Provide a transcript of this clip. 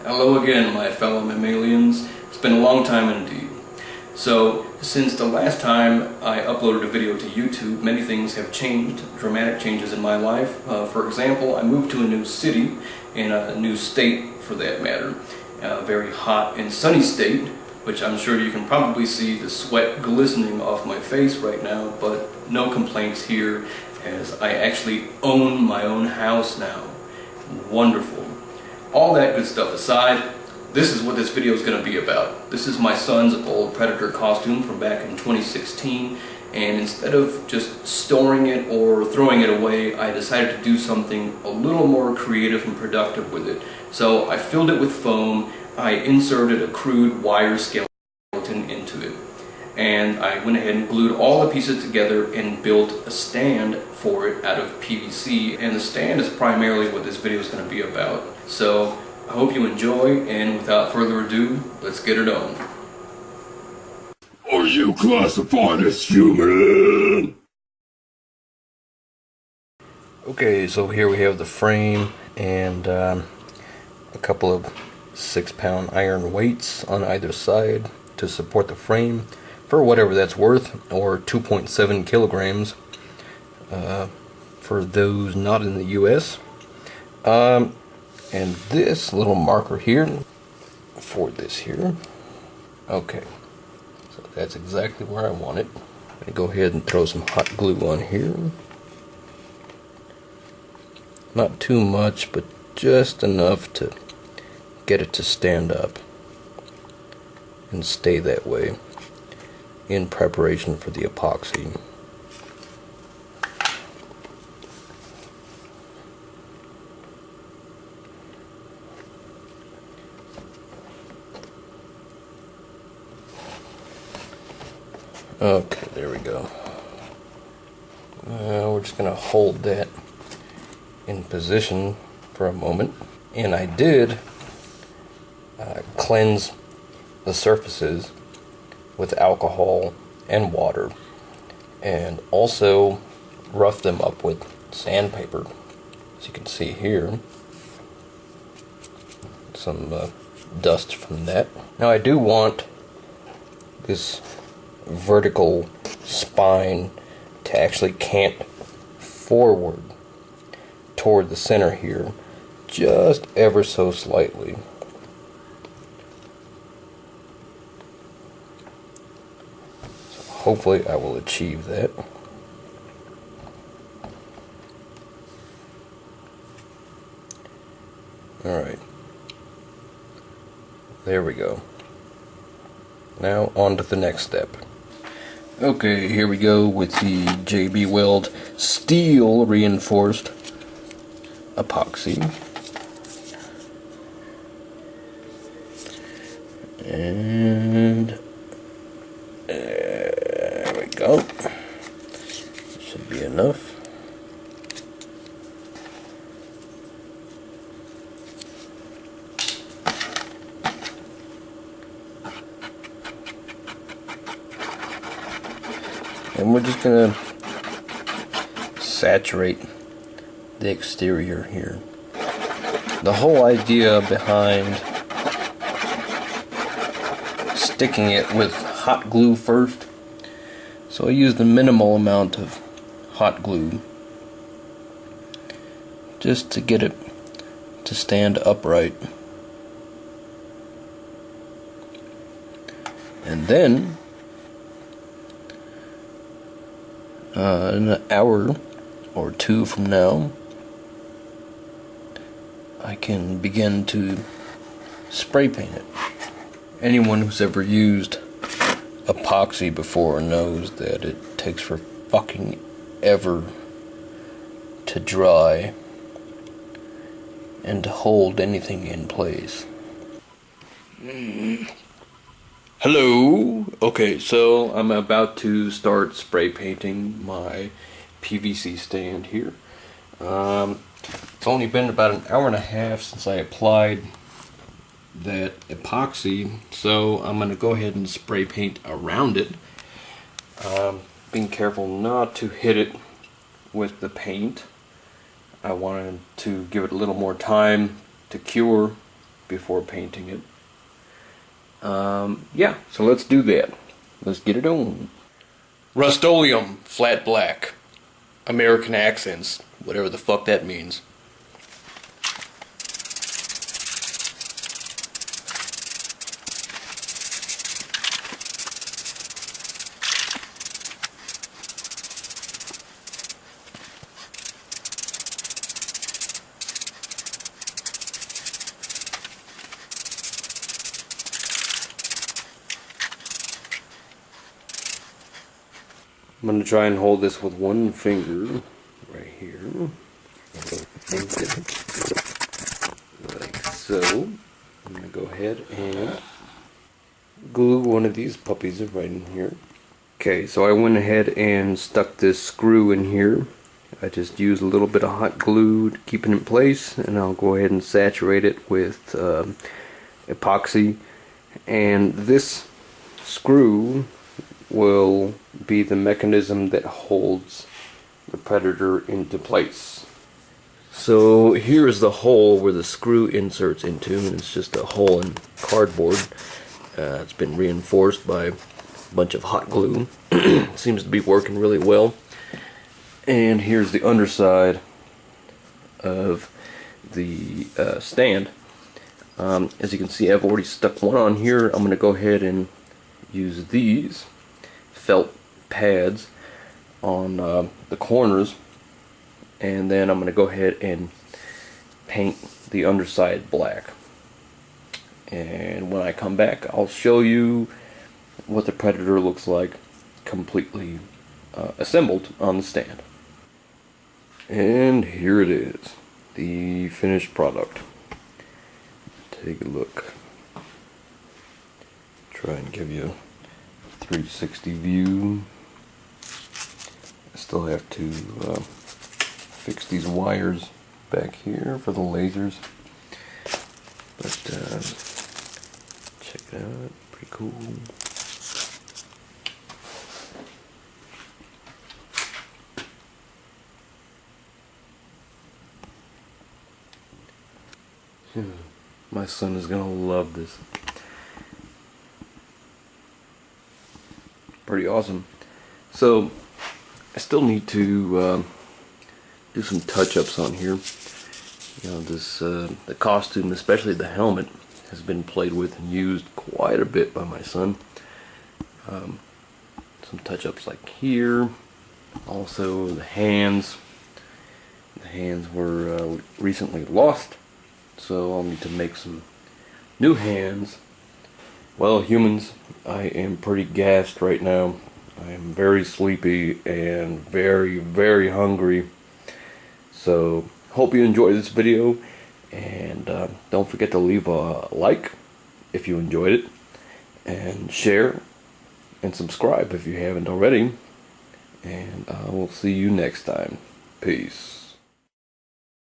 Hello again, my fellow mammalians. It's been a long time indeed. So, since the last time I uploaded a video to YouTube, many things have changed, dramatic changes in my life. For example, I moved to a new city, in a new state for that matter. A very hot and sunny state, which I'm sure you can probably see the sweat glistening off my face right now, but no complaints here, as I actually own my own house now. Wonderful. All that good stuff aside, this is what this video is going to be about. This is my son's old Predator costume from back in 2016, and instead of just storing it or throwing it away, I decided to do something a little more creative and productive with it. So I filled it with foam, I inserted a crude wire skeleton into it, and I went ahead and glued all the pieces together and built a stand for it out of PVC, and the stand is primarily what this video is going to be about. So I hope you enjoy, and without further ado, let's get it on. Are you classified as human? Okay, so here we have the frame and a couple of 6-pound iron weights on either side to support the frame for whatever that's worth, or 2.7 kilograms for those not in the US. And this little marker here for this here. Okay, so that's exactly where I want it. I'm going to go ahead and throw some hot glue on here. Not too much, but just enough to get it to stand up and stay that way in preparation for the epoxy. Okay, there we go. We're just going to hold that in position for a moment. And I did cleanse the surfaces with alcohol and water, and also rough them up with sandpaper. As you can see here, some dust from that. Now I do want this vertical spine to actually cant forward toward the center here, just ever so slightly. So hopefully I will achieve that. Alright, there we go. Now on to the next step. Okay, here we go with the JB Weld steel reinforced epoxy. And there we go. Should be enough. And we're just going to saturate the exterior here. The whole idea behind sticking it with hot glue first, so I used a minimal amount of hot glue just to get it to stand upright. And then in an hour or two from now, I can begin to spray paint it. Anyone who's ever used epoxy before knows that it takes for fucking ever to dry and to hold anything in place. Hello. Okay, so I'm about to start spray painting my PVC stand here. It's only been about an hour and a half since I applied that epoxy, so I'm going to go ahead and spray paint around it. Being careful not to hit it with the paint. I wanted to give it a little more time to cure before painting it. Yeah, so let's do that. Let's get it on. Rust-Oleum flat black. American accents, whatever the fuck that means. I'm going to try and hold this with one finger right here. Like so. I'm going to go ahead and glue one of these puppies right in here. Okay, so I went ahead and stuck this screw in here. I just used a little bit of hot glue to keep it in place, and I'll go ahead and saturate it with epoxy. And this screw will be the mechanism that holds the Predator into place. So here is the hole where the screw inserts into, and it's just a hole in cardboard. It's been reinforced by a bunch of hot glue. Seems to be working really well. And here's the underside of the stand. As you can see, I've already stuck one on here. I'm going to go ahead and use these felt pads on the corners, and then I'm going to go ahead and paint the underside black. And when I come back, I'll show you what the Predator looks like completely assembled on the stand. And here it is, the finished product. Take a look. Try and give you a 360 view. I still have to fix these wires back here for the lasers. But check it out, pretty cool. My son is gonna love this. Pretty awesome. So I still need to do some touch-ups on here. You know, this the costume, especially the helmet, has been played with and used quite a bit by my son. Some touch-ups like here. Also the hands. The hands were recently lost, so I'll need to make some new hands. Well, humans, I am pretty gassed right now. I am very sleepy and very, very hungry. So, hope you enjoyed this video, and don't forget to leave a like if you enjoyed it, and share and subscribe if you haven't already, and I will see you next time. Peace.